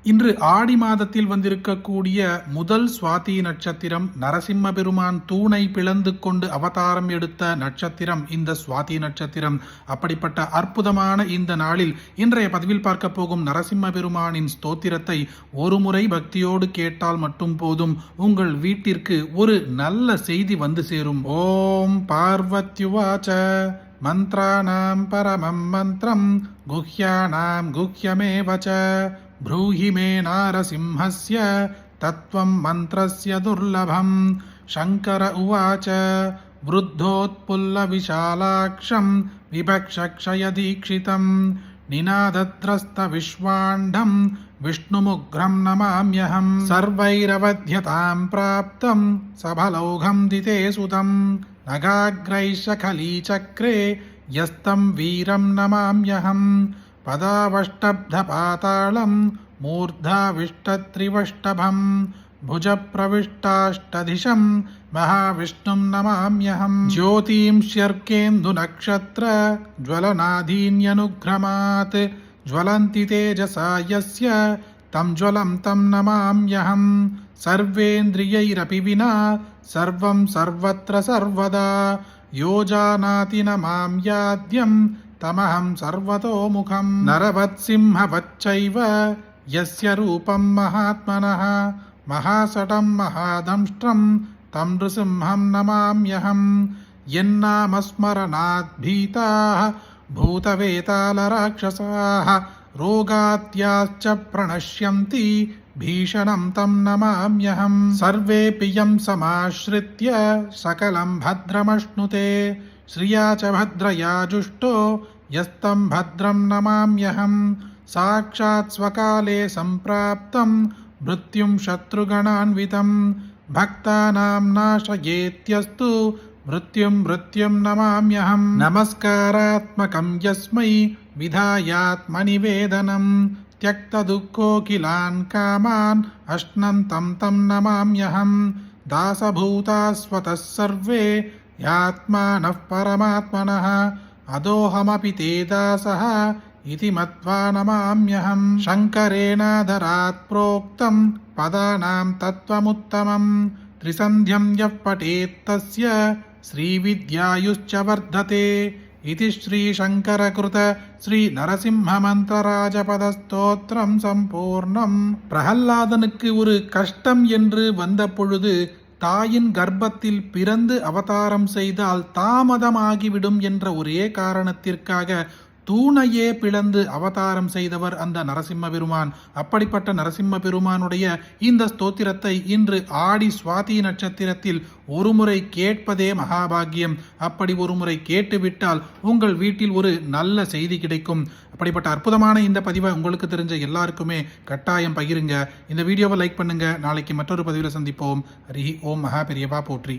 இன்று ஆடி மாதத்தில் வந்திருக்கக்கூடிய முதல் சுவாதி நட்சத்திரம் நரசிம்ம பெருமான் தூணை பிளந்து கொண்டு அவதாரம் எடுத்த நட்சத்திரம் இந்த சுவாதி நட்சத்திரம். அப்படிப்பட்ட அற்புதமான இந்த நாளில் இன்றைய பதிவில் பார்க்க போகும் நரசிம்ம பெருமானின் ஸ்தோத்திரத்தை ஒரு முறை பக்தியோடு கேட்டால் மட்டும் போதும், உங்கள் வீட்டிற்கு ஒரு நல்ல செய்தி வந்து சேரும். ஓம் பார்வத்யுவாச்ச மந்த்ராணாம் பரமம் மந்த்ரம் குஹ்யானாம் குஹ்யமேவச ப்ரூஹி மே நாரசிம்ஹஸ்ய தத்வம் மந்த்ரஸ்ய துர்லபம். சங்கர உவாச்ச விருத்தோத்புல்லவிசாலாக்ஷம் விபக்ஷக்ஷயதீக்ஷிதம் நிநாதத்ரஸ்த விஸ்வாண்டம் விஷ்ணுமுக்ரம் நமாம்யஹம். சர்வைரவத்யதாம் பிராப்தம் சபலௌகம் திதே சுதம் நகாக்ரைஷகலீச்சக்ரே யஸ்தம் வீரம் நமாம்யஹம். பதாவஷ்டப்தபாதாளம் மூர்தாவிஷ்டத்ரிவஷ்டபம் புஜப்பிரவிஷ்டாஷ்டதிஷம் மகாவிஷ்ணும் நமாம்யஹம். ஜோதிம்ஷ்யர்கேந்து நக்ஷத்ர ஜ்வலநாதீன்யனுக்ரமாத் ஜ்வலந்தி தேஜசா யஸ்ய தம் ஜ்வலம் தம் நமாம்யஹம். சர்வேந்திரியைரபி வினா சர்வம் சர்வத்ர சர்வதா யோ ஜானாதி ந மாம் யாத்யம் தமஹம் சர்வதோமுகம். நரவத்சிம்ஹவச்சைவ யஸ்ய ரூபம் மகாத்மனः மகாசடம் மகாதம்ஷ்ட்ரம் தம் நிருசிம்ஹம் நமாம்யஹம். யன்னாமஸ்மரணாத் பீதாः பூதவேதாளராட்சசாः ரோகாத்யாश्च प्रणश्यन्ति भीषणं तं नमाम्यहं. सर्वेऽपि यं समाश्रित्य सकलं भद्रमश्नुते श्रिया च भद्रया जुष्टो यस्तं भद्रं नमाम्यहं. साक्षात् स्वकाले सम्प्राप्तं मृत्युं शत्रुगणान्वितं भक्तानां नाशयेत्यस्तु मृत्युं मृत्युं नमाम्यहं. नमस्कारात्मकं यस्मै विधायात्मनिवेदनं त्यक्तदुःखोऽखिलान् कामान् अश्नन्तं तं नमाम्यहं. दासभूतास्वतः सर्वे यात्मानः परमात्मनः अदोहमपि ते दासः इति मत्वा नमाम्यहं. शङ्करेणादरात् प्रोक्तं पदानां तत्त्वमुत्तमं त्रिसन्ध्यं यः पठेत्तस्य श्रीविद्यायुश्च वर्धते. इति श्रीशङ्करकृत ஸ்ரீநரசிம்மமந்திரராஜபதஸ்தோத்திரம் சம்பூர்ணம். பிரகல்லாதனுக்கு ஒரு கஷ்டம் என்று வந்த பொழுது தாயின் கர்ப்பத்தில் பிறந்து அவதாரம் செய்தால் தாமதமாகிவிடும் என்ற ஒரே காரணத்திற்காக தூணையே பிளந்து அவதாரம் செய்தவர் அந்த நரசிம்ம பெருமான். அப்படிப்பட்ட நரசிம்ம பெருமானுடைய இந்த ஸ்தோத்திரத்தை இன்று ஆடி சுவாதி நட்சத்திரத்தில் ஒருமுறை கேட்பதே மகாபாகியம். அப்படி ஒருமுறை கேட்டுவிட்டால் உங்கள் வீட்டில் ஒரு நல்ல செய்தி கிடைக்கும். அப்படிப்பட்ட அற்புதமான இந்த பதிவை உங்களுக்கு தெரிஞ்ச எல்லாருக்குமே கட்டாயம் பகிருங்க. இந்த வீடியோவை லைக் பண்ணுங்க. நாளைக்கு மற்றொரு பதிவில் சந்திப்போம். ஹரி ஓம். மகா பெரியவா போற்றி.